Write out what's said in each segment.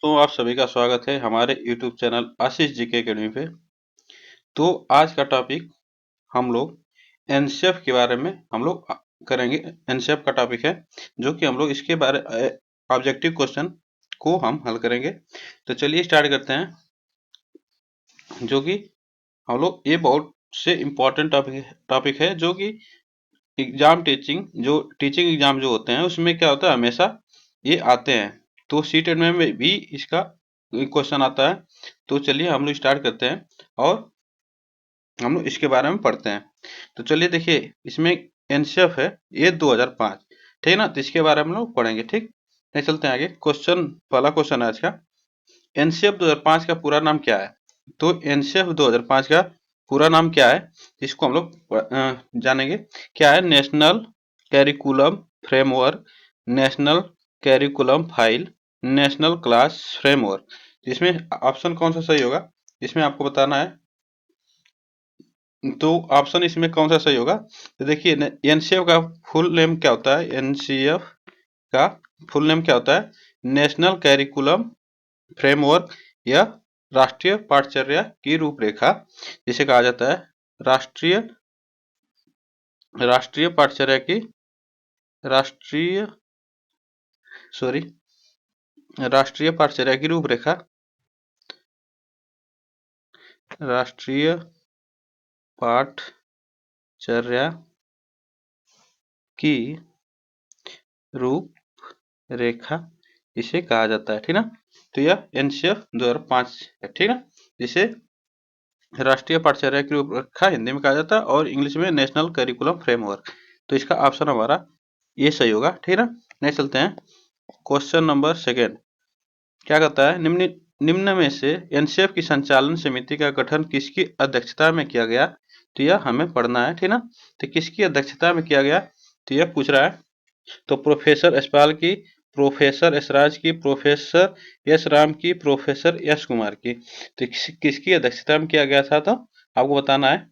दोस्तों, आप सभी का स्वागत है हमारे YouTube चैनल आशीष जीके अकेडमी पे। तो आज का टॉपिक हम लोग एनसीएफ के बारे में हम लोग करेंगे। एनसीएफ का टॉपिक है जो कि हम लोग इसके बारे ऑब्जेक्टिव क्वेश्चन को हम हल करेंगे। तो चलिए स्टार्ट करते हैं, जो कि हम लोग ये बहुत से इम्पोर्टेंट टॉपिक है जो कि एग्जाम टीचिंग एग्जाम जो होते हैं उसमें क्या होता है, हमेशा ये आते हैं। तो सीटेट में भी इसका क्वेश्चन आता है। तो चलिए हम लोग स्टार्ट करते हैं और हम लोग इसके बारे में पढ़ते हैं। तो चलिए देखिए, इसमें एनसीएफ है ये 2005, ठीक है ना। तो इसके बारे में हम लोग पढ़ेंगे, ठीक है। चलते हैं आगे। पहला क्वेश्चन है आज का, एनसीएफ 2005 का पूरा नाम क्या है। तो एनसीएफ 2005 का पूरा नाम क्या है, इसको हम लोग जानेंगे। क्या है, national curriculum framework, national curriculum file, national class framework. इसमें ऑप्शन कौन सा सही होगा, इसमें आपको बताना है। तो ऑप्शन इसमें कौन सा सही होगा, तो देखिए एनसीएफ का फुल नेम क्या होता है। एनसीएफ का फुल नेम क्या होता है, नेशनल कैरिकुलम फ्रेमवर्क या राष्ट्रीय पाठचर्या की रूपरेखा, जिसे कहा जाता है राष्ट्रीय पाठचर्या की राष्ट्रीय पाठचर्या की रूपरेखा, राष्ट्रीय पाठचर्या की रूपरेखा इसे कहा जाता है, ठीक ना। तो यह एनसीएफ 2005 है, ठीक ना। जिसे राष्ट्रीय पाठचर्या की रूपरेखा हिंदी में कहा जाता है और इंग्लिश में नेशनल करिकुलम फ्रेमवर्क। तो इसका ऑप्शन हमारा ये सही होगा, ठीक ना। नेक्स्ट चलते हैं, क्वेश्चन नंबर सेकेंड। क्या कहता है, निम्न में से एनसीएफ की संचालन समिति का गठन किसकी अध्यक्षता में किया गया। तो यह हमें पढ़ना है, ठीक ना। तो किसकी अध्यक्षता में किया गया, तो यह पूछ रहा है। तो प्रोफेसर यशपाल की, प्रोफेसर यशराज की, प्रोफेसर यश राम की, प्रोफेसर यश कुमार की। तो किसकी अध्यक्षता में किया गया था, तो आपको बताना है।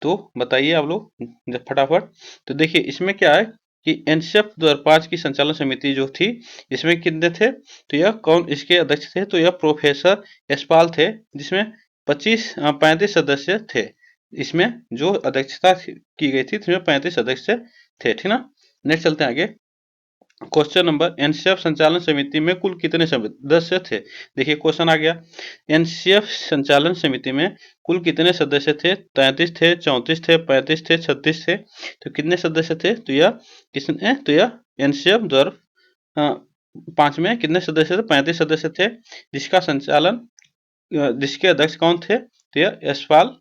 तो बताइए आप लोग फटाफट। तो देखिए इसमें क्या है कि एनसीएफ 2005 की संचालन समिति जो थी, इसमें कितने थे, तो यह कौन इसके अध्यक्ष थे, तो यह प्रोफेसर यशपाल थे, जिसमें 35 सदस्य थे। इसमें जो अध्यक्षता की गई थी इसमें 35 सदस्य थे, ठीक ना। नेक्स्ट चलते हैं आगे। क्वेश्चन नंबर, एनसीएफ संचालन समिति में कुल कितने सदस्य थे। देखिए क्वेश्चन आ गया, एनसीएफ संचालन समिति में कुल कितने सदस्य थे। 33 थे, 34 थे, 35 थे, 36 थे। तो कितने सदस्य थे, तो यह किसने, तो यह एनसीएफ 2005 में कितने सदस्य थे, 35 सदस्य थे। जिसका संचालन जिसके अध्यक्ष कौन थे, तो यह यशपाल,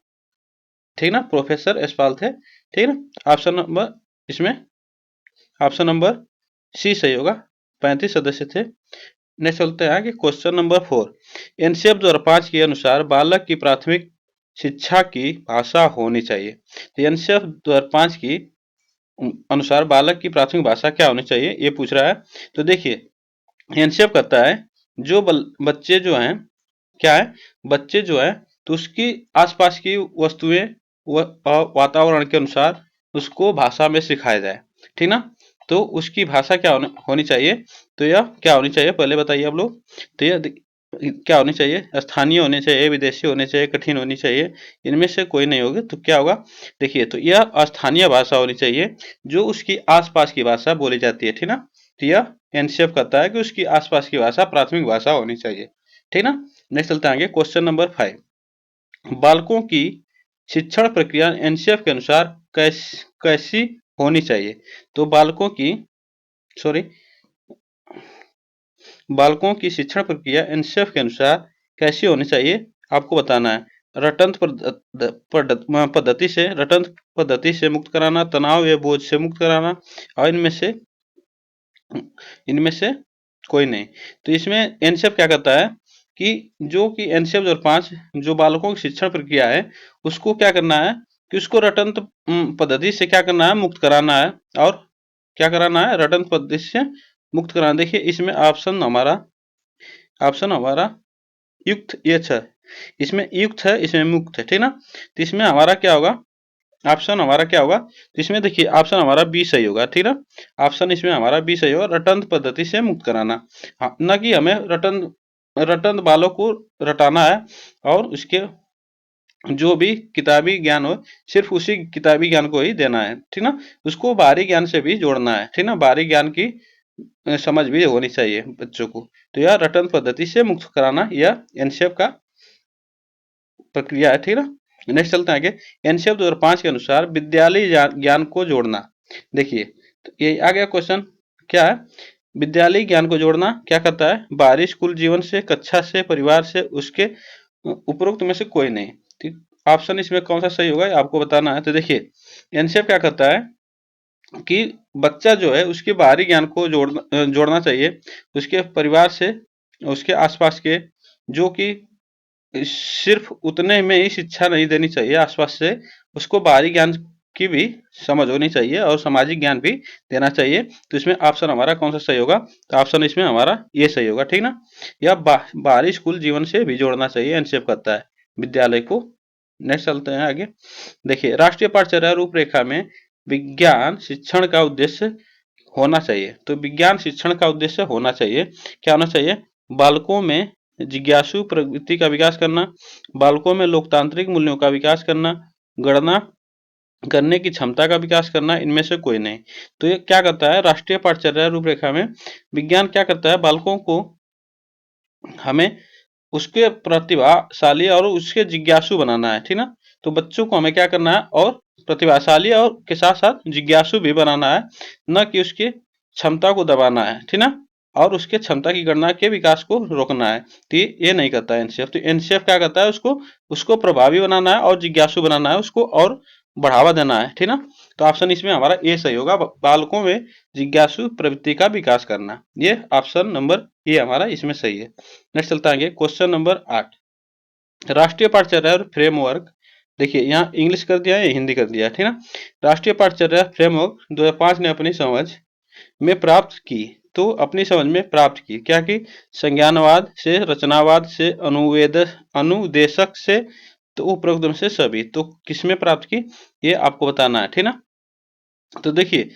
ठीक ना, प्रोफेसर यशपाल थे, ठीक ना। ऑप्शन नंबर इसमें ऑप्शन नंबर सी सही होगा, 35 सदस्य थे। नेक्स्ट चलते हैं कि क्वेश्चन नंबर 4। एनसीएफ 2005 के अनुसार बालक की प्राथमिक शिक्षा की भाषा होनी चाहिए। तो एनसीएफ 2005 की अनुसार बालक की प्राथमिक भाषा क्या होनी चाहिए, ये पूछ रहा है। तो देखिए एनसीएफ कहता है जो बच्चे जो हैं, क्या है, बच्चे जो है तो उसकी आसपास की वस्तुएं वातावरण के अनुसार उसको भाषा में सिखाया जाए, ठीक ना। तो उसकी भाषा क्या होनी चाहिए, तो यह क्या होनी चाहिए, पहले बताइए आप लोग। तो यह क्या होनी चाहिए, स्थानीय होनी चाहिए, विदेशी होनी चाहिए, कठिन होनी चाहिए, इनमें से कोई नहीं होगी। तो क्या होगा, देखिए तो यह स्थानीय भाषा होनी चाहिए जो उसकी आसपास की भाषा बोली जाती है, ठीक ना। तो यह एनसीएफ कहता है कि उसकी आसपास की भाषा प्राथमिक भाषा होनी चाहिए, ठीक ना। नेक्स्ट चलते हैं आगे, क्वेश्चन नंबर 5। बालकों की शिक्षण प्रक्रिया एनसीएफ के अनुसार कैसी होनी चाहिए। तो बालकों की शिक्षण प्रक्रिया एनसीएफ के अनुसार कैसी होनी चाहिए, आपको बताना है। रटंत पद्धति से मुक्त कराना, तनाव या बोझ से मुक्त कराना, और इनमें से कोई नहीं। तो इसमें एनसीएफ क्या कहता है कि जो कि एनसीएफ 2005 जो बालकों की शिक्षण प्रक्रिया है उसको क्या करना है कि उसको रटंत पद्धति से क्या करना है, मुक्त कराना है। और क्या कराना है, रटंत पद्धति से मुक्त कराना। देखिए इसमें ऑप्शन हमारा युक्त ये है, इसमें युक्त है, इसमें मुक्त है, ठीक ना। तो इसमें हमारा क्या होगा, ऑप्शन हमारा क्या होगा, तो इसमें देखिए ऑप्शन हमारा बी सही होगा, ठीक ना। ऑप्शन इसमें हमारा बी सही होगा, रटंत पद्धति से मुक्त कराना। हाँ, ना कि हमें रटंत रटन बालों को रटाना है और उसके जो भी किताबी ज्ञान हो सिर्फ उसी किताबी ज्ञान को ही देना है, ठीक ना। उसको बाहरी ज्ञान से भी जोड़ना है, ठीक ना। बाहरी ज्ञान की समझ भी होनी चाहिए बच्चों को। तो यह रटन पद्धति से मुक्त कराना यह एनसीएफ का प्रक्रिया है, ठीक ना। नेक्स्ट चलते हैं आगे। एनसीएफ 2005 के अनुसार विद्यालय ज्ञान को जोड़ना। देखिए तो ये आ गया क्वेश्चन, क्या है विद्यालय ज्ञान को जोड़ना क्या करता है, बाहरी स्कूल जीवन से, कक्षा से, परिवार से, उसके उपरोक्त में से कोई नहीं। ठीक, ऑप्शन इसमें कौन सा सही होगा आपको बताना है। तो देखिए एनसीएफ क्या करता है कि बच्चा जो है उसके बाहरी ज्ञान को जोड़ना चाहिए उसके परिवार से, उसके आसपास के, जो कि सिर्फ उतने में ही शिक्षा नहीं देनी चाहिए आसपास से, उसको बाहरी ज्ञान की भी समझ होनी चाहिए और सामाजिक ज्ञान भी देना चाहिए। तो इसमें ऑप्शन हमारा कौन सा सही होगा, तो ऑप्शन इसमें हमारा ये सही होगा, ठीक ना। या बाहरी स्कूल जीवन से भी जोड़ना चाहिए एनसीएफ करता है विद्यालय को। नेक्स्ट चलते हैं आगे। देखिए राष्ट्रीय पाठ्यचर्या रूपरेखा में विज्ञान शिक्षण का उद्देश्य होना चाहिए। तो विज्ञान शिक्षण का उद्देश्य होना चाहिए, क्या होना चाहिए, बालकों में जिज्ञासु प्रवृत्ति का विकास करना, बालकों में लोकतांत्रिक मूल्यों का विकास करना, गणना करने की क्षमता का विकास करना, इनमें से कोई नहीं। तो ये क्या करता है राष्ट्रीय पाठ्यचर्या रूपरेखा में विज्ञान क्या करता है, बालकों को हमें उसके प्रतिभाशाली और उसके जिज्ञासु बनाना है, ठीक ना। तो बच्चों को हमें क्या करना है, और प्रतिभाशाली और के साथ साथ जिज्ञासु भी बनाना है, न कि उसकी क्षमता को दबाना है, ठीक ना, और उसके क्षमता की गणना के विकास को रोकना है। तो ये नहीं करता है एनसीएफ। तो एनसीएफ क्या करता है, उसको उसको प्रभावी बनाना है और जिज्ञासु बनाना है उसको, और बढ़ावा देना है, ठीक ना। तो ऑप्शन इसमें हमारा ए सही होगा, बालकों में जिज्ञासु प्रवृत्ति का विकास करना। ये ऑप्शन नंबर ए हमारा इसमें सही है। नेक्स्ट चलता है आगे, क्वेश्चन नंबर 8, राष्ट्रीय पाठ्यचर्या फ्रेमवर्क। देखिए यहाँ इंग्लिश कर दिया है, हिंदी कर दिया है, ठीक ना। राष्ट्रीय पाठ्यचर्या फ्रेमवर्क 2005 ने अपनी समझ में प्राप्त की। तो अपनी समझ में प्राप्त की क्या की, संज्ञानवाद से, रचनावाद से, अनुदेशक से, तो उपरोक्त में से सभी। तो किसमें प्राप्त की ये आपको बताना है, ठीक ना। तो देखिए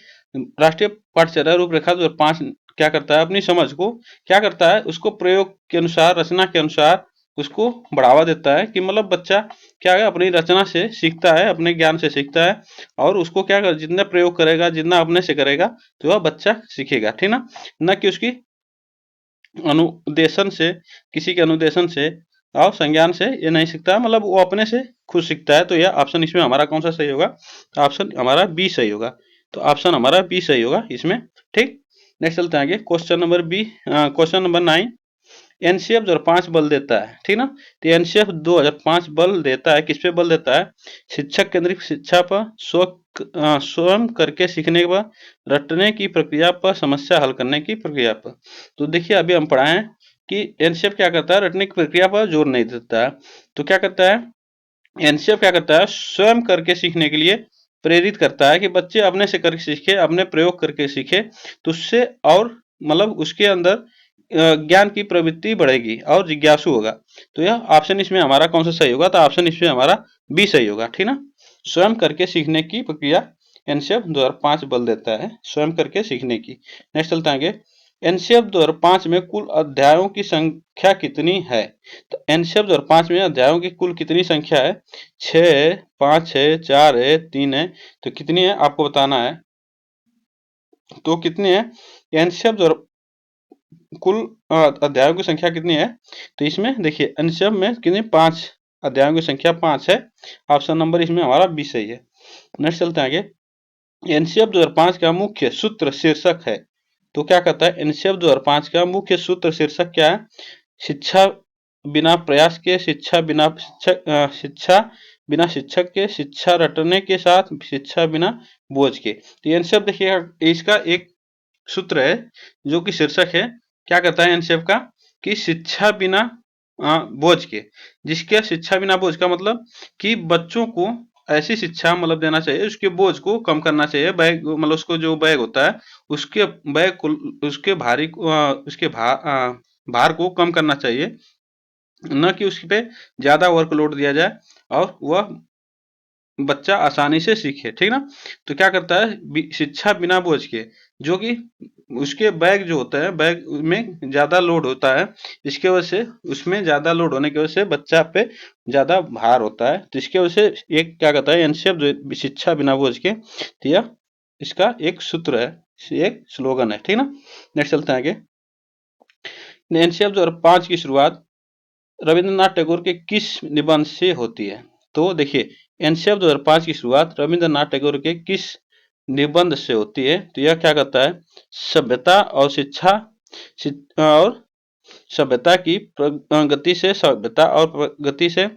राष्ट्रीय पाठ्यचर्या रूपरेखा 2005 क्या करता है, अपनी समझ को क्या करता है, उसको प्रयोग के अनुसार, रचना के अनुसार उसको बढ़ावा देता है। कि मतलब बच्चा क्या है अपनी रचना से सीखता है, अपने ज्ञान से सीखता है, और उसको क्या कर जितना प्रयोग करेगा, जितना अपने से करेगा, तो वह बच्चा सीखेगा, ठीक ना। न कि उसकी अनुदेशन से, किसी के अनुदेशन से और संज्ञान से ये नहीं सीखता, मतलब वो अपने से खुद सीखता है। तो यह ऑप्शन इसमें हमारा कौन सा सही होगा, तो ऑप्शन हमारा बी सही होगा। तो ऑप्शन हमारा बी सही होगा इसमें, ठीक। नेक्स्ट चलते हैं आगे, question number B, question number 9, NCF 2005 बल देता है, ठीक ना। तो एनसीएफ 2005 बल देता है, किस पे बल देता है, शिक्षक केंद्रित शिक्षा पर, स्वयं करके सीखने पर, रटने की प्रक्रिया पर, समस्या हल करने की प्रक्रिया पर। तो देखिए अभी हम पढ़ाए हैं कि एनसीएफ क्या करता है, रटने की प्रक्रिया पर जोर नहीं देता है। तो क्या करता है एनसीएफ, क्या करता है स्वयं करके सीखने के लिए प्रेरित करता है, कि बच्चे अपने से करके सीखे, अपने प्रयोग करके सीखे, तो उससे और मतलब उसके अंदर ज्ञान की प्रवृत्ति बढ़ेगी और जिज्ञासु होगा। तो यह ऑप्शन इसमें हमारा कौन सा सही होगा, तो ऑप्शन इसमें हमारा बी सही होगा, ठीक ना। स्वयं करके सीखने की प्रक्रिया एनसीएफ 2005 बल देता है, स्वयं करके सीखने की। नेक्स्ट चलते हैं आगे, एनसीएफ 2005 में कुल अध्यायों की संख्या कितनी है। तो एनसीएफ 2005 में अध्यायों की कुल कितनी संख्या है, 6, 5 है, 4 है, 3 है। तो कितनी है आपको बताना है। तो कितनी है एनसीएफ कुल अध्यायों की संख्या कितनी है। तो इसमें देखिए एनसीएफ में कितनी, 5 अध्यायों की संख्या 5 है। ऑप्शन नंबर इसमें हमारा बी सही है। नेक्स्ट चलते हैं आगे, एनसीएफ 2005 का मुख्य सूत्र शीर्षक है। तो क्या कहता है एनसीएफ 2005 का मुख्य सूत्र शीर्षक क्या है, शिक्षा बिना प्रयास के, शिक्षा बिना शिक्षक के, शिक्षा रटने के साथ, शिक्षा बिना बोझ के। तो एनसीएफ देखिएगा इसका एक सूत्र है जो कि शीर्षक है, क्या कहता है एनसीएफ का, कि शिक्षा बिना बोझ के। जिसके शिक्षा बिना बोझ का मतलब कि बच्चों को ऐसी शिक्षा मतलब देना चाहिए, उसके बोझ को कम करना चाहिए, बैग मतलब उसको जो बैग होता है उसके बैग को, उसके भारी उसके भार को कम करना चाहिए, न कि उस पे ज्यादा वर्कलोड दिया जाए और वह बच्चा आसानी से सीखे, ठीक ना। तो क्या करता है, शिक्षा बिना बोझ के, जो कि उसके बैग जो होता है, बैग में ज्यादा लोड होता है, इसके वजह से, उसमें ज्यादा लोड होने की वजह से बच्चा पे ज्यादा भार होता है। तो इसके वजह से एक क्या कहता है, एनसीएफ जो शिक्षा बिना बोझ के, तो यह इसका एक सूत्र है, एक स्लोगन है, ठीक ना। नेक्स्ट चलते हैं आगे। एनसीएफ 2005 की शुरुआत रविंद्रनाथ टैगोर के किस निबंध से होती है? तो देखिए, एनसीएफ 2005 की शुरुआत रविंद्रनाथ टैगोर के किस निबंध से होती है? तो यह क्या कहता है, सभ्यता और शिक्षा, और सभ्यता की प्रगति से, सभ्यता और प्रगति से,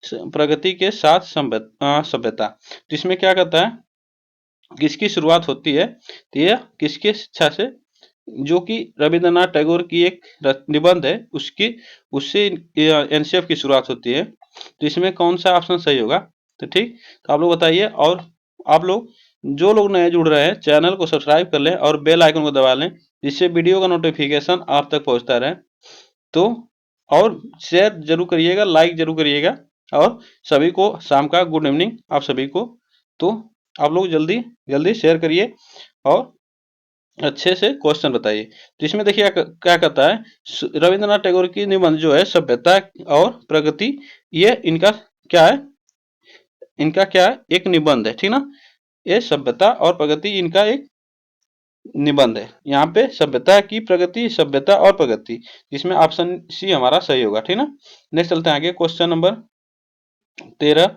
प्रगति के साथ सभ्यता। तो इसमें क्या कहता है, किसकी शुरुआत होती है? तो यह किसके शिक्षा से, जो कि रविंद्रनाथ टैगोर की एक निबंध है, उसकी, उससे एनसीएफ की शुरुआत होती है। तो इसमें कौन सा ऑप्शन सही होगा? तो ठीक, तो आप लोग बताइए। और आप लोग, जो लोग नए जुड़ रहे हैं, चैनल को सब्सक्राइब कर लें और बेल आइकन को दबा लें, जिससे वीडियो का नोटिफिकेशन आप तक पहुंचता रहे। तो और शेयर जरूर करिएगा, लाइक जरूर करिएगा, और सभी को शाम का गुड इवनिंग आप सभी को। तो आप लोग जल्दी जल्दी शेयर करिए और अच्छे से क्वेश्चन बताइए। तो इसमें देखिए क्या कहता है, रविंद्रनाथ टैगोर की निबंध जो है सभ्यता और प्रगति, ये इनका क्या है, इनका क्या है, एक निबंध है, ठीक ना। ये सभ्यता और प्रगति इनका एक निबंध है। यहाँ पे सभ्यता की प्रगति, सभ्यता और प्रगति, इसमें ऑप्शन सी हमारा सही होगा, ठीक ना। नेक्स्ट चलते हैं आगे, क्वेश्चन नंबर 13।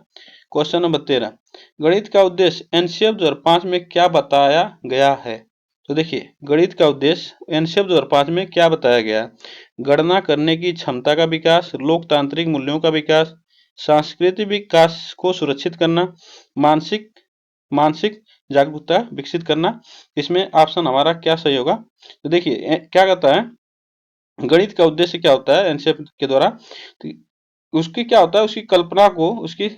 क्वेश्चन नंबर 13, गणित का उद्देश्य एनसीएफ 2005 में क्या बताया गया है? तो देखिए, गणित का उद्देश्य एनसीएफ 2005 में क्या बताया गया है? गणना करने की क्षमता का विकास, लोकतांत्रिक मूल्यों का विकास, सांस्कृतिक विकास को सुरक्षित करना, मानसिक मानसिक जागरूकता विकसित करना। इसमें ऑप्शन हमारा क्या सही होगा? तो देखिए, क्या कहता है, गणित का उद्देश्य क्या होता है एनसीएफ के द्वारा? तो उसकी क्या होता है, उसकी कल्पना को, उसकी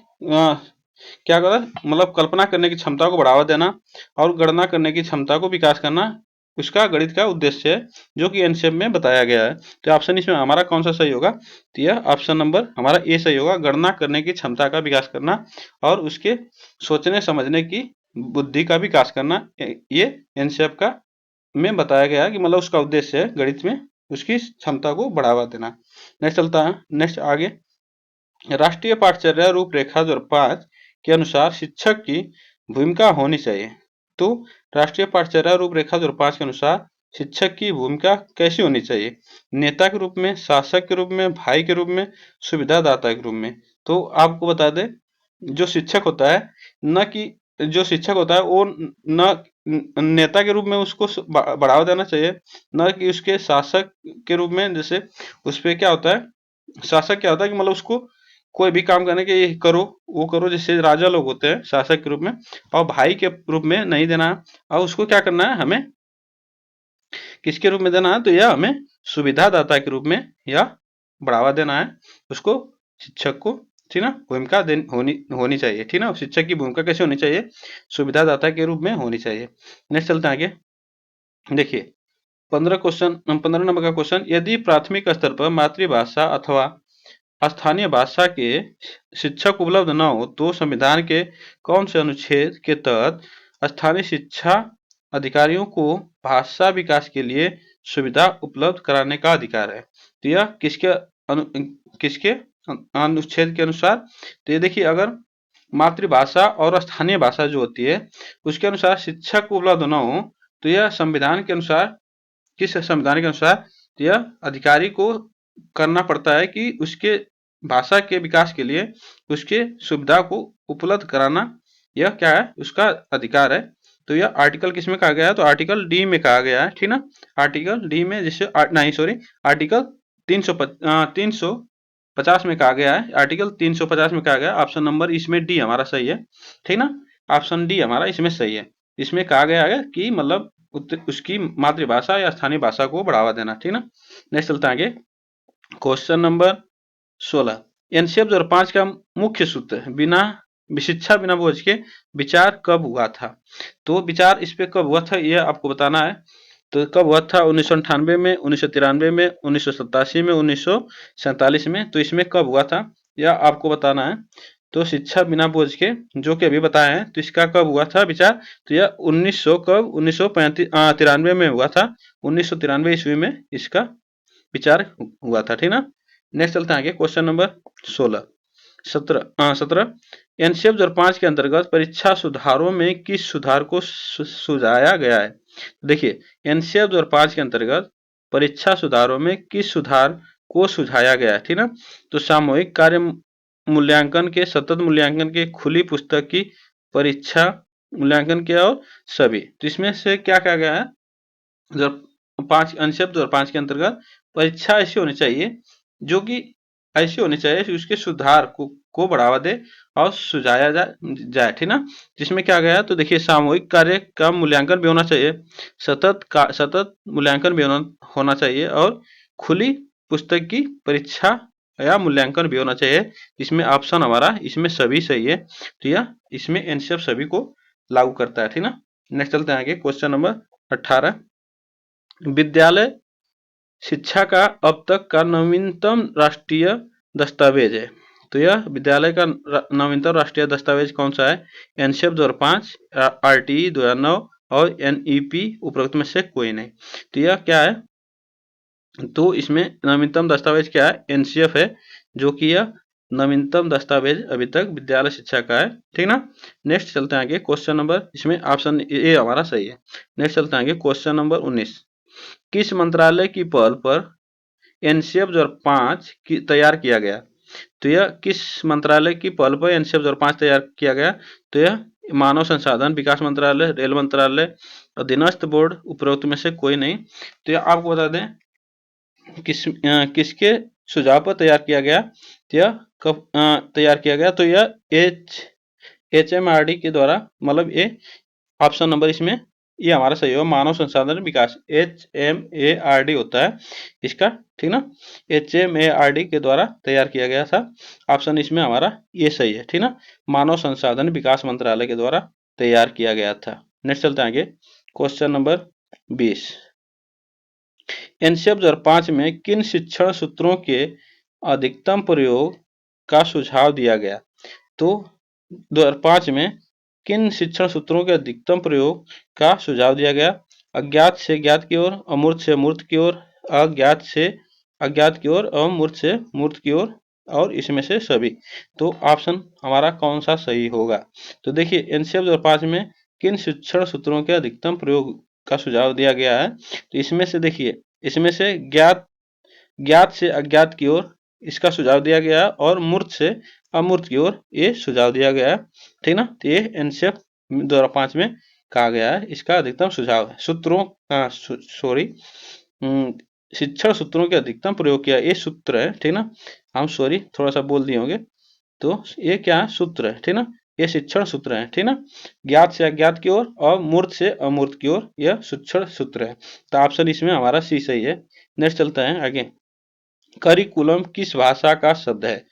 क्या कहता है, मतलब कल्पना करने की क्षमता को बढ़ावा देना और गणना करने की क्षमता को विकास करना, उसका गणित का उद्देश्य है, जो कि एनसीएफ में बताया गया है। तो ऑप्शन इसमें हमारा कौन सा सही होगा? तो यह ऑप्शन नंबर हमारा ए सही होगा, गणना करने की क्षमता का विकास करना और उसके सोचने समझने की बुद्धि का विकास करना, ये एनसीएफ का में बताया गया है कि मतलब उसका उद्देश्य है गणित में उसकी क्षमता को बढ़ावा देना। नेक्स्ट चलता है, नेक्स्ट आगे, राष्ट्रीय पाठचर्या रूपरेखा 2005 के अनुसार शिक्षक की भूमिका होनी चाहिए। तो राष्ट्रीय पाठचर्या रूपरेखा 2005 के अनुसार शिक्षक की भूमिका कैसी होनी चाहिए? नेता के रूप में, शासक के रूप में, भाई के रूप में, सुविधादाता के रूप में। तो आपको बता दें, जो शिक्षक होता है, न कि जो शिक्षक होता है वो न नेता के रूप में उसको बढ़ावा देना चाहिए, न कि उसके शासक के रूप में। जैसे उस पे क्या होता है, शासक क्या होता है कि मतलब उसको कोई भी काम करने के, ये करो वो करो, जैसे राजा लोग होते हैं शासक के रूप में, और भाई के रूप में नहीं देना है। और उसको क्या करना है, हमें किसके रूप में देना है? तो यह हमें सुविधादाता के रूप में या बढ़ावा देना है उसको, शिक्षक को, ठीक ना। भूमिका होनी होनी चाहिए, ठीक ना। शिक्षक की भूमिका कैसे होनी चाहिए? सुविधादाता के रूप में होनी चाहिए। नेक्स्ट चलते हैं आगे। देखिए, 15 नंबर का क्वेश्चन, यदि प्राथमिक स्तर पर मातृभाषा अथवा स्थानीय भाषा के शिक्षक उपलब्ध न हो तो संविधान के कौन से अनुच्छेद के तहत स्थानीय शिक्षा अधिकारियों को भाषा विकास के लिए सुविधा उपलब्ध कराने का अधिकार है? तो यह किसके अनुच्छेद के अनुसार? तो ये देखिए, अगर मातृभाषा और स्थानीय भाषा जो होती है उसके अनुसार शिक्षक उपलब्ध न हो, तो यह संविधान के अनुसार, किस संविधान के अनुसार? यह अधिकारी को करना पड़ता है कि उसके भाषा के विकास के लिए उसके सुविधा को उपलब्ध कराना, यह क्या है, उसका अधिकार है। तो यह आर्टिकल किस में कहा गया है? तो आर्टिकल डी में कहा गया है, ठीक ना। आर्टिकल डी में, जिससे नहीं सॉरी, आर्टिकल 350 में कहा गया है, आर्टिकल 350 में कहा गया। ऑप्शन नंबर इसमें डी हमारा सही है, ठीक ना। ऑप्शन डी हमारा इसमें सही है। इसमें कहा गया है कि मतलब उसकी मातृभाषा या स्थानीय भाषा को बढ़ावा देना, ठीक ना। नेक्स्ट चलते हैं आगे, क्वेश्चन नंबर 16, एनसीएफ 2005 का मुख्य सूत्र बिना शिक्षा बिना बोझ के विचार कब हुआ था? तो विचार इस पे कब हुआ था यह आपको बताना है। तो कब हुआ था? 1998 में, 1993 में, 1987 में, 1947 में। तो इसमें कब हुआ था यह आपको बताना है। तो शिक्षा बिना बोझ के, जो कि अभी बताया है, तो इसका कब हुआ था विचार? तो यह 1900 कब 1993 में हुआ था। 1993 ईस्वी में इसका विचार हुआ था, ठीक ना। नेक्स्ट चलते हैं आगे, क्वेश्चन नंबर 17 एनसीएफ 2005 के अंतर्गत परीक्षा सुधारों में किस सुधार को सुझाया गया है? देखिए, एनसीएफ 2005 के अंतर्गत परीक्षा सुधारों में किस सुधार को सुझाया गया है, ठीक ना। तो सामूहिक कार्य मूल्यांकन के, सतत मूल्यांकन के, खुली पुस्तक की परीक्षा मूल्यांकन के और सभी। तो इसमें से क्या कहा गया है? 2005 एनसीएफ 2005 के अंतर्गत परीक्षा ऐसी होनी चाहिए, जो कि ऐसी होनी चाहिए कि उसके सुधार को बढ़ावा दे और सुझाया जाए, ठीक ना। जिसमें क्या गया? तो देखिए, सामूहिक कार्य का मूल्यांकन भी होना चाहिए, सतत मूल्यांकन भी होना चाहिए, और खुली पुस्तक की परीक्षा या मूल्यांकन भी होना चाहिए। इसमें ऑप्शन हमारा इसमें सभी सही है। तो यह इसमें एनसीएफ सभी को लागू करता है, ठीक ना। नेक्स्ट चलते हैं आगे, क्वेश्चन नंबर 18 विद्यालय शिक्षा का अब तक का नवीनतम राष्ट्रीय दस्तावेज है। तो यह विद्यालय का नवीनतम राष्ट्रीय दस्तावेज कौन सा है? एनसीएफ 2005, आरटीई 2009 और एनईपी उपरोक्त में से कोई नहीं। तो यह क्या है? तो इसमें नवीनतम दस्तावेज क्या है? एनसीएफ है, जो कि यह नवीनतम दस्तावेज अभी तक विद्यालय शिक्षा का है, ठीक ना। नेक्स्ट चलते हैं आगे, क्वेश्चन नंबर, इसमें ऑप्शन ए हमारा सही है। नेक्स्ट चलते हैं आगे, क्वेश्चन नंबर 19 किस मंत्रालय की पहल पर एनसीएफ 2005 की तैयार किया गया? तो यह किस मंत्रालय की पहल पर एनसीएफ 2005 तैयार किया गया? तो यह मानव संसाधन विकास मंत्रालय, रेल मंत्रालय, अधीनस्थ बोर्ड, उपरोक्त में से कोई नहीं। तो यह आपको बता दें किसके सुझाव पर तैयार किया गया? तो यह कब तैयार किया गया? तो यह HMRD के द्वारा, मतलब ये ऑप्शन नंबर इसमें ये हमारा सही होगा, मानव संसाधन विकास, HMARD होता है इसका, ठीक ना। HMARD के द्वारा तैयार किया गया था। ऑप्शन इसमें हमारा ये सही है, ठीक ना। मानव संसाधन विकास मंत्रालय के द्वारा तैयार किया गया था। नेक्स्ट चलते हैं आगे, क्वेश्चन नंबर 20 एनसीएफ 2005 में किन शिक्षण सूत्रों के अधिकतम प्रयोग का सुझाव दिया गया? तो 2005 में किन शिक्षण सूत्रों के अधिकतम प्रयोग का सुझाव दिया गया? अज्ञात से ज्ञात की ओर, अमूर्त से मूर्त की ओर, अज्ञात से अज्ञात की ओर, अमूर्त से मूर्त की ओर, और इसमें से सभी। तो ऑप्शन हमारा कौन सा सही होगा? तो देखिए, एनसीएफ 2005 में किन शिक्षण सूत्रों के अधिकतम प्रयोग का सुझाव दिया गया है? तो इसमें से देखिए, इसमें से ज्ञात से अज्ञात की ओर इसका सुझाव दिया गया, और मूर्त से अमूर्त की ओर ये सुझाव दिया गया है, ठीक ना। तो ये एनसीएफ 2005 में कहा गया है, इसका अधिकतम सुझाव है। सूत्रों शिक्षण सूत्रों के अधिकतम प्रयोग किया, ये सूत्र है, ठीक ना। हम थोड़ा सा बोल दिए होंगे। तो ये क्या है? सूत्र है, ठीक ना। ये शिक्षण सूत्र है, ठीक ना। ज्ञात से अज्ञात की ओर और मूर्त से अमूर्त की ओर यह शिक्षण सूत्र है। तो ऑप्शन इसमें हमारा सी सही है। नेक्स्ट चलता है आगे, करिकुलम किस भाषा का शब्द है?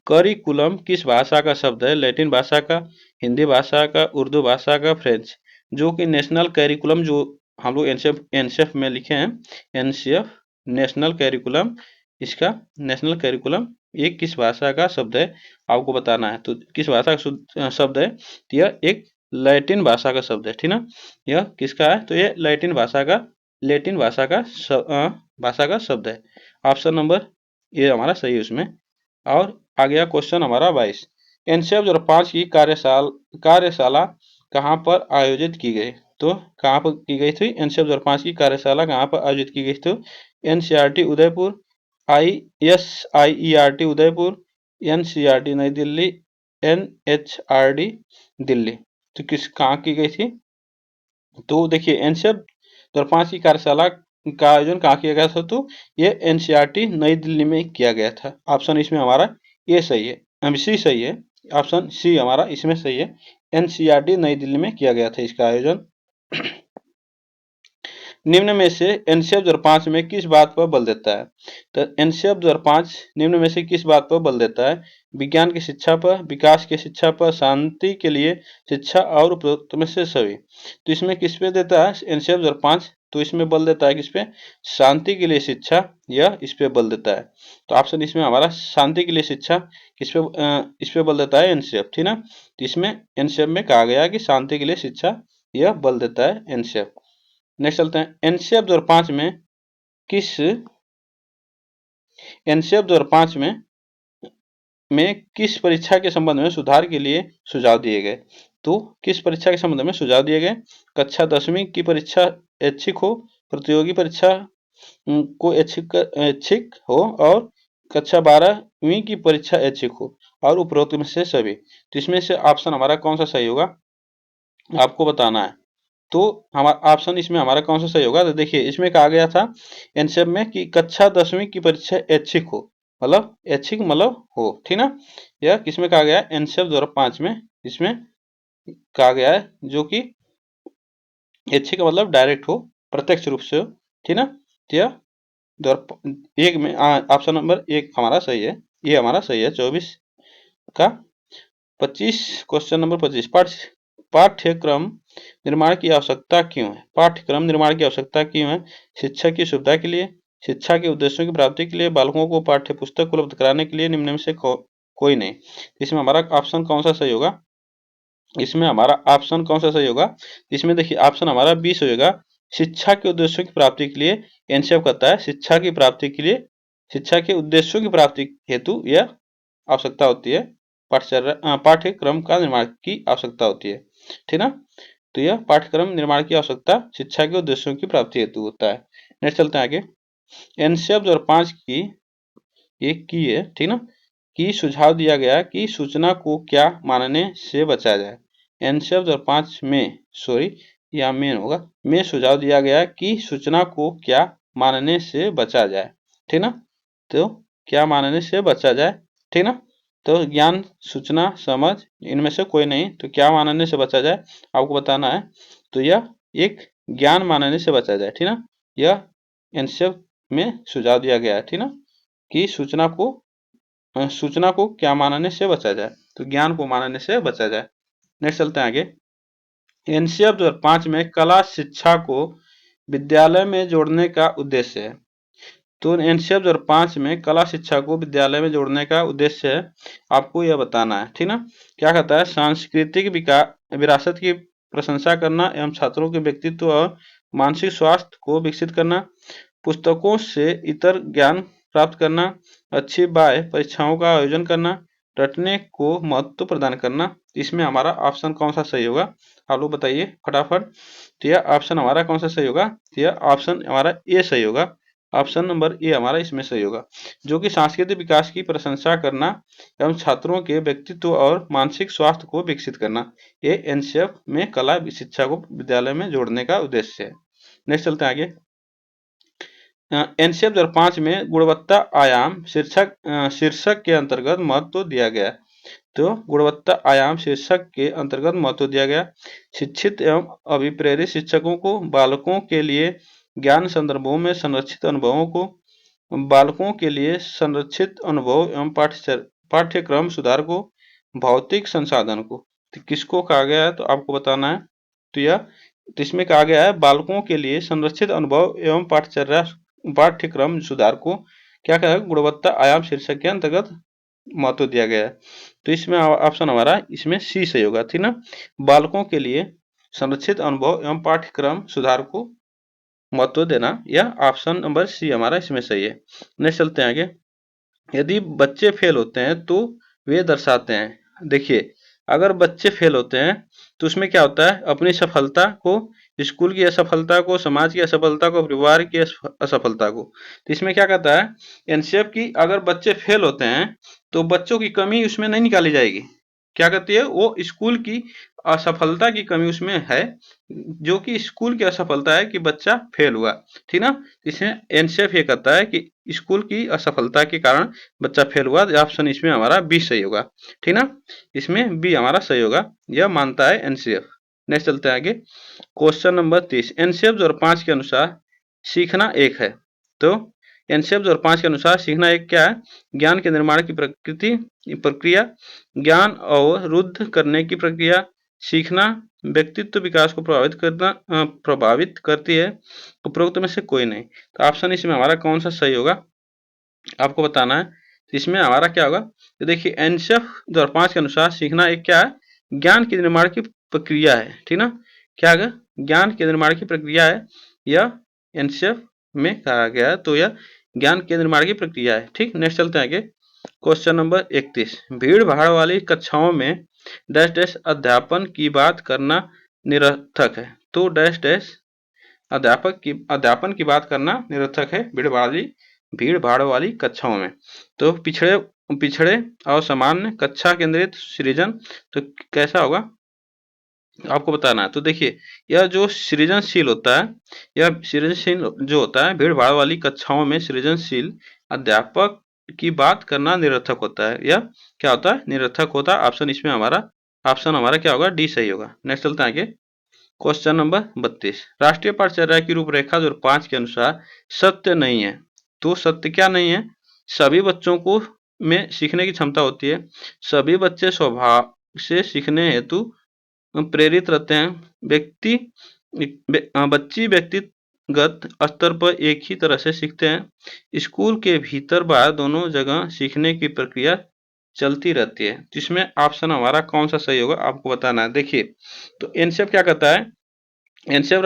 करिकुलम किस भाषा का शब्द है? लैटिन भाषा का, हिंदी भाषा का, उर्दू भाषा का, फ्रेंच? जो कि नेशनल करिकुलम, जो हम लोग एनसीएफ में लिखे हैं, एनसीएफ नेशनल करिकुलम, इसका नेशनल करिकुलम ये किस भाषा का शब्द है आपको बताना है। तो किस भाषा का शब्द है? तो यह एक लैटिन भाषा का शब्द है, ठीक ना। यह किसका है? तो ये लैटिन भाषा का शब्द है। ऑप्शन नंबर ये हमारा सही है उसमें। और आ गया क्वेश्चन हमारा 22 एनसीएफ 2005 की कार्यशाला कहाँ पर आयोजित की गई? तो कहाँ पर की गई थी? एनसीएफ 2005 की कार्यशाला कहाँ पर आयोजित की गई? तो NCERT Udaipur, ISIERT Udaipur, NCERT नई दिल्ली, NHRD दिल्ली। तो कहाँ की गई थी? तो देखिए, एनसीएफ 2005 की कार्यशाला का आयोजन कहाँ किया गया था? तो ये एनसीईआरटी नई दिल्ली में किया गया था। ऑप्शन इसमें हमारा ये सही है, सी सही है। ऑप्शन सी हमारा इसमें सही है, एनसीईआरटी नई दिल्ली में किया गया था इसका आयोजन। निम्न में से एनसीएफ 2005 में किस बात पर बल देता है? तो एनसीएफ 2005 निम्न में से किस बात पर बल देता है? विज्ञान की शिक्षा पर, विकास की शिक्षा पर, शांति के लिए शिक्षा और उपरोक्त में से सभी। तो इसमें किस पे देता है एनसीएफ 2005? तो इसमें बल देता है किस पे? शांति के लिए शिक्षा, यह इस पे बल देता है। तो ऑप्शन इसमें हमारा शांति के लिए शिक्षा इस पे बल देता है एनसीएफ, ठीक ना। तो इसमें एनसीएफ में कहा गया कि शांति के लिए शिक्षा यह बल देता है एनसीएफ। नेक्स्ट चलते हैं, एनसीएफ 2005 में किस परीक्षा के संबंध में सुधार के लिए सुझाव दिए गए? तो किस परीक्षा के संबंध में सुझाव दिए गए? कक्षा 10वीं की परीक्षा ऐच्छिक हो, प्रतियोगी परीक्षा को ऐच्छिक हो और कक्षा 12वीं की परीक्षा ऐच्छिक हो और उपरोक्त में से सभी। तो इसमें से ऑप्शन हमारा कौन सा सही होगा आपको बताना है। तो हमारा ऑप्शन इसमें हमारा कौन सा सही होगा? तो देखिए इसमें कहा गया था एनसीएफ में कि कक्षा 10वीं की परीक्षा ऐच्छिक हो, मतलब ऐच्छिक मतलब हो, ठीक ना। यह किसमें कहा गया? एनसीएफ 2005 में इसमें कहा गया है, जो कि ऐच्छिक मतलब डायरेक्ट हो, प्रत्यक्ष रूप से हो, ठीक ना। तो यह एक में ऑप्शन नंबर 1 हमारा सही है, ये हमारा सही है 24 का। 25 क्वेश्चन नंबर 25, पाठ्यक्रम निर्माण की आवश्यकता क्यों है? पाठ्यक्रम निर्माण की आवश्यकता क्यों है? शिक्षा की सुविधा के लिए, शिक्षा के उद्देश्यों की प्राप्ति के लिए, बालकों को पाठ्य पुस्तक उपलब्ध कराने के लिए, निम्न में से कोई नहीं। इसमें हमारा ऑप्शन कौन सा सही होगा? इसमें हमारा ऑप्शन कौन सा सही होगा? इसमें देखिए ऑप्शन हमारा 20 होगा, शिक्षा के उद्देश्यों की प्राप्ति के लिए एनसीएफ कहता है शिक्षा की प्राप्ति के लिए, शिक्षा के उद्देश्यों की प्राप्ति हेतु यह आवश्यकता होती है, पाठ्यक्रम का निर्माण की आवश्यकता होती है, ठीक ना। तो यह पाठ्यक्रम निर्माण की आवश्यकता शिक्षा के उद्देश्यों की प्राप्ति हेतु होता है। नेक्स्ट चलते हैं आगे, एनसीएफ 2005 की एक की है, ठीक ना, की सुझाव दिया गया कि सूचना को क्या मानने से बचा जाए। एनसीएफ 2005 में या में होगा, में सुझाव दिया गया कि सूचना को क्या मानने से बचा जाए, ठीक ना। तो क्या मानने से बचा जाए, ठीक ना। तो ज्ञान, सूचना, समझ, इनमें से कोई नहीं। तो क्या मानने से बचा जाए आपको बताना है। तो यह एक ज्ञान मानने से बचा जाए, ठीक ना। यह एनसीएफ में सुझाव दिया गया है, ठीक ना, कि सूचना को क्या मानने से बचा जाए, तो ज्ञान को मानने से बचा जाए। नेक्स्ट चलते हैं आगे, एनसीएफ 2005 में कला शिक्षा को विद्यालय में जोड़ने का उद्देश्य है। तो एनसीएफ 2005 में कला शिक्षा को विद्यालय में जोड़ने का उद्देश्य है, आपको यह बताना है, ठीक ना। क्या कहता है? सांस्कृतिक विरासत की प्रशंसा करना एवं छात्रों के व्यक्तित्व और मानसिक स्वास्थ्य को विकसित करना, पुस्तकों से इतर ज्ञान प्राप्त करना, अच्छी बाह्य परीक्षाओं का आयोजन करना, रटने को महत्व प्रदान करना। इसमें हमारा ऑप्शन कौन सा सही होगा आप लोग बताइए फटाफट। तो यह ऑप्शन हमारा कौन सा सही होगा? तो यह ऑप्शन हमारा ए सही होगा, ऑप्शन नंबर ए हमारा इसमें सही होगा, जो कि सांस्कृतिक विकास की प्रशंसा करना एवं छात्रों के व्यक्तित्व और मानसिक स्वास्थ्य को विकसित करना, ये एनसीएफ में कला शिक्षा को विद्यालय में जोड़ने का उद्देश्य है। नेक्स्ट चलते हैं आगे, एनसीएफ 2005 में गुणवत्ता आयाम शीर्षक के अंतर्गत महत्व दिया गया। तो गुणवत्ता आयाम शीर्षक के अंतर्गत महत्व दिया गया, शिक्षित एवं अभिप्रेरित शिक्षकों को बालकों के लिए ज्ञान संदर्भों में संरक्षित अनुभवों को, बालकों के लिए संरक्षित अनुभव एवं पाठ्यक्रम सुधार को, भौतिक संसाधन को। तो किसको कहा गया है तो आपको बताना है। तो यह तो इसमें कहा गया है बालकों के लिए संरक्षित अनुभव एवं पाठ्यक्रम सुधार को क्या कहा है? गुणवत्ता आयाम शीर्षक के अंतर्गत महत्व दिया गया है। तो इसमें ऑप्शन हमारा इसमें सी सही होगा, ठीक ना। बालकों के लिए संरक्षित अनुभव एवं पाठ्यक्रम सुधार को महत्व देना, यह ऑप्शन नंबर सी हमारा इसमें सही है। नेक्स्ट चलते हैं आगे, यदि बच्चे फेल होते हैं तो वे दर्शाते हैं। देखिए अगर बच्चे फेल होते हैं तो उसमें क्या होता है? अपनी सफलता को, स्कूल की असफलता को, समाज की असफलता को, परिवार की असफलता को। तो इसमें क्या कहता है एनसीएफ की, अगर बच्चे फेल होते हैं तो बच्चों की कमी उसमें नहीं निकाली जाएगी। क्या कहती है? वो स्कूल की असफलता की कमी उसमें है, जो कि स्कूल की असफलता है कि बच्चा फेल हुआ, ठीक ना। इसमें एनसीएफ ये कहता है कि स्कूल की असफलता के कारण बच्चा फेल हुआ। ऑप्शन इसमें हमारा बी सही होगा, ठीक ना। इसमें बी हमारा सही होगा, यह मानता है एनसीएफ। नेक्स्ट चलते हैं आगे। क्वेश्चन नंबर 30, एनसीएफ 2005 के अनुसार सीखना एक है। तो एनसीएफ 2005 के अनुसार सीखना एक क्या है? ज्ञान के निर्माण की प्रक्रिया, ज्ञान अवरुद्ध करने की प्रक्रिया, सीखना व्यक्तित्व विकास को प्रभावित करती है, उपरोक्त में से कोई नहीं। तो ऑप्शन इसमें हमारा कौन सा सही होगा आपको बताना है। तो इसमें हमारा क्या होगा? तो देखिए एनसीएफ 2005 के अनुसार सीखना एक क्या है? ज्ञान के निर्माण की प्रक्रिया है, ठीक ना। क्या है? ज्ञान के निर्माण की प्रक्रिया है, यह एनसीएफ में कहा गया है। तो यह ज्ञान के निर्माण की प्रक्रिया है, ठीक। नेक्स्ट चलते हैं आगे। क्वेश्चन नंबर 31, भीड़ भाड़ वाली कक्षाओं में डैश डैश अध्यापन की बात करना निरर्थक है। तो डैश डैश अध्यापन की बात करना निरर्थक है भीड़ भाड़ वाली कक्षाओं में। तो पिछड़े और सामान्य कक्षा केंद्रित सृजन, तो कैसा होगा आपको बताना है। तो देखिए यह जो सृजनशील होता है, यह सृजनशील जो होता है भीड़ भाड़ वाली कक्षाओं में सृजनशील अध्यापक की बात करना निरर्थक होता है। यह क्या होता है? निरर्थक होता है। ऑप्शन हमारा क्या होगा? डी सही होगा। नेक्स्ट चलते हैं आगे। क्वेश्चन नंबर 32, राष्ट्रीय पाठचर्या की रूपरेखा 2005 के अनुसार सत्य नहीं है। तो सत्य क्या नहीं है? सभी बच्चों को में सीखने की क्षमता होती है, सभी बच्चे स्वभाव से सीखने हेतु प्रेरित रहते हैं, बच्ची व्यक्तिगत स्तर पर एक ही तरह से सीखते हैं, स्कूल के भीतर बाहर दोनों जगह सीखने की प्रक्रिया चलती रहती है। जिसमें ऑप्शन हमारा कौन सा सही होगा आपको बताना है। देखिए तो एनसीएफ क्या कहता है? एनसीएफ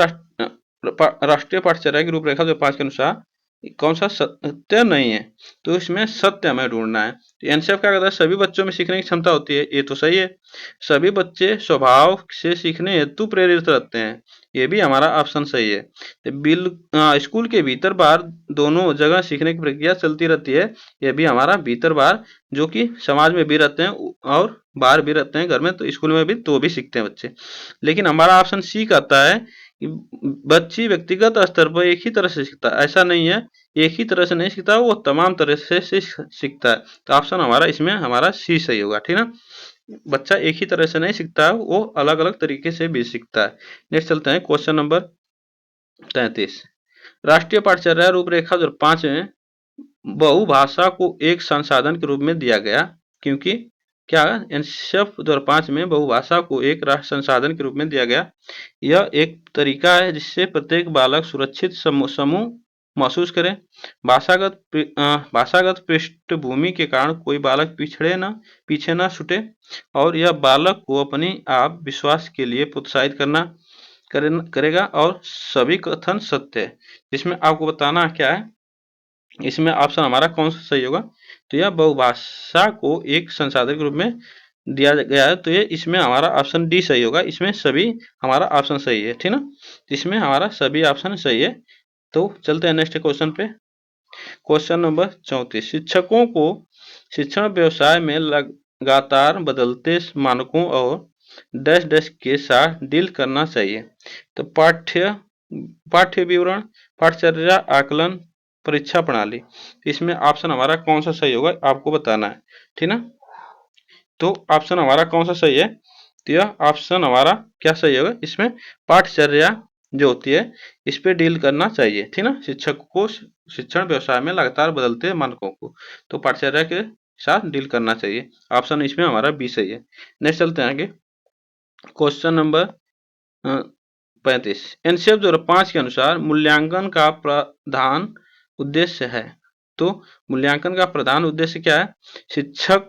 राष्ट्रीय पाठचर्या की रूपरेखा 2005 के अनुसार कौन सा सत्य नहीं है। तो इसमें सत्य हमें ढूंढना है। तो एनसीएफ क्या कहता है? सभी बच्चों में सीखने की क्षमता होती है, ये तो सही है। सभी बच्चे स्वभाव से सीखने हेतु प्रेरित रहते हैं, ये भी हमारा ऑप्शन सही है। तो स्कूल के भीतर बाहर दोनों जगह सीखने की प्रक्रिया चलती रहती है, ये भी हमारा भीतर बाहर जो कि समाज में भी रहते हैं और बाहर भी रहते हैं घर में, तो स्कूल में भी तो भी सीखते हैं बच्चे। लेकिन हमारा ऑप्शन सी कहता है कि बच्ची व्यक्तिगत स्तर पर एक ही तरह से सीखता है। ऐसा नहीं है, एक ही तरह से नहीं सीखता, वो तमाम तरह से सीखता है। तो ऑप्शन हमारा इसमें हमारा सी सही होगा, ठीक ना। बच्चा एक ही तरह से नहीं सीखता है, वो अलग अलग तरीके से भी सीखता है। नेक्स्ट चलते हैं क्वेश्चन नंबर 33, राष्ट्रीय पाठचर्या रूपरेखा 2005 में बहुभाषा को एक संसाधन के रूप में दिया गया, क्योंकि क्या एनसीएफ 2005 में बहुभाषा को एक संसाधन के रूप में दिया गया। यह एक तरीका है जिससे प्रत्येक बालक सुरक्षित समूह महसूस करे। भाषागत पृष्ठभूमि के कारण कोई बालक पीछे न छूटे, और यह बालक को अपनी आप विश्वास के लिए प्रोत्साहित करेगा, और सभी कथन सत्य है। जिसमें आपको बताना क्या है, इसमें ऑप्शन हमारा कौन सा सही होगा। तो यह बहुभाषा को एक संसाधन के रूप में दिया गया है, तो ये इसमें हमारा ऑप्शन डी सही होगा। इसमें सभी हमारा ऑप्शन सही है, ठीक ना। इसमें हमारा सभी ऑप्शन सही है। तो चलते हैं नेक्स्ट क्वेश्चन पे। क्वेश्चन नंबर 34, शिक्षकों को शिक्षण व्यवसाय में लगातार बदलते मानकों और डैश डैश के साथ डील करना चाहिए। तो पाठ्य विवरण, पाठचर्या, आकलन, परीक्षा प्रणाली। इसमें ऑप्शन हमारा कौन सा सही होगा आपको बताना है, ठीक ना। तो ऑप्शन हमारा कौन सा सही है? तो यह ऑप्शन हमारा क्या सही होगा? इसमें पाठचर्या जो होती है इस पे डील करना चाहिए, ठीक ना। शिक्षक को शिक्षण व्यवसाय में लगातार बदलते मानकों को तो पाठचर्या के साथ डील करना चाहिए। ऑप्शन इसमें हमारा बी सही है। नेक्स्ट चलते हैं आगे। क्वेश्चन नंबर 35, एनसीएफ 2005 के अनुसार मूल्यांकन का प्रधान उद्देश्य है। तो मूल्यांकन का प्रधान उद्देश्य क्या है? शिक्षक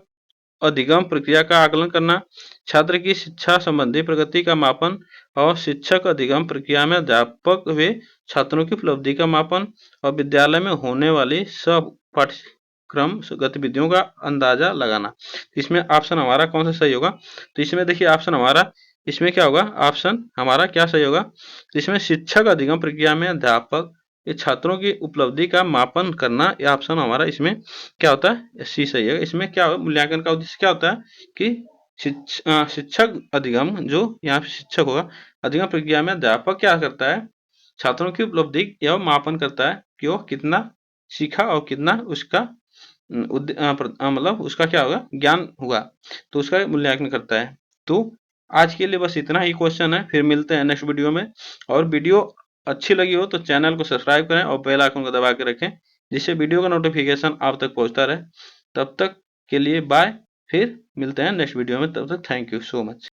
अधिगम प्रक्रिया का आकलन करना, छात्र की शिक्षा संबंधी प्रगति का मापन, और शिक्षक अधिगम प्रक्रिया में अध्यापक व छात्रों की उपलब्धि का मापन, और विद्यालय में होने वाली सब पाठ्यक्रम गतिविधियों का अंदाजा लगाना। इसमें ऑप्शन हमारा कौन सा सही होगा? तो इसमें देखिए ऑप्शन हमारा इसमें क्या होगा? ऑप्शन हमारा क्या सही होगा? इसमें शिक्षक अधिगम प्रक्रिया में अध्यापक ये छात्रों की उपलब्धि का मापन करना, ये ऑप्शन हमारा इसमें क्या होता है? सी सही है। इसमें क्या होगा? मूल्यांकन का उद्देश्य क्या होता है कि शिक्षक अधिगम जो यहाँ पे शिक्षक होगा, अधिगम प्रक्रिया में अध्यापक क्या करता है? छात्रों की उपलब्धि एवं मापन करता है कि वो कितना सीखा और कितना उसका मतलब उसका क्या होगा? ज्ञान हुआ, तो उसका मूल्यांकन करता है। तो आज के लिए बस इतना ही क्वेश्चन है, फिर मिलते हैं नेक्स्ट वीडियो में। और वीडियो अच्छी लगी हो तो चैनल को सब्सक्राइब करें और बेल आइकन को दबा के रखें, जिससे वीडियो का नोटिफिकेशन आप तक पहुंचता रहे। तब तक के लिए बाय, फिर मिलते हैं नेक्स्ट वीडियो में, तब तक थैंक यू सो मच।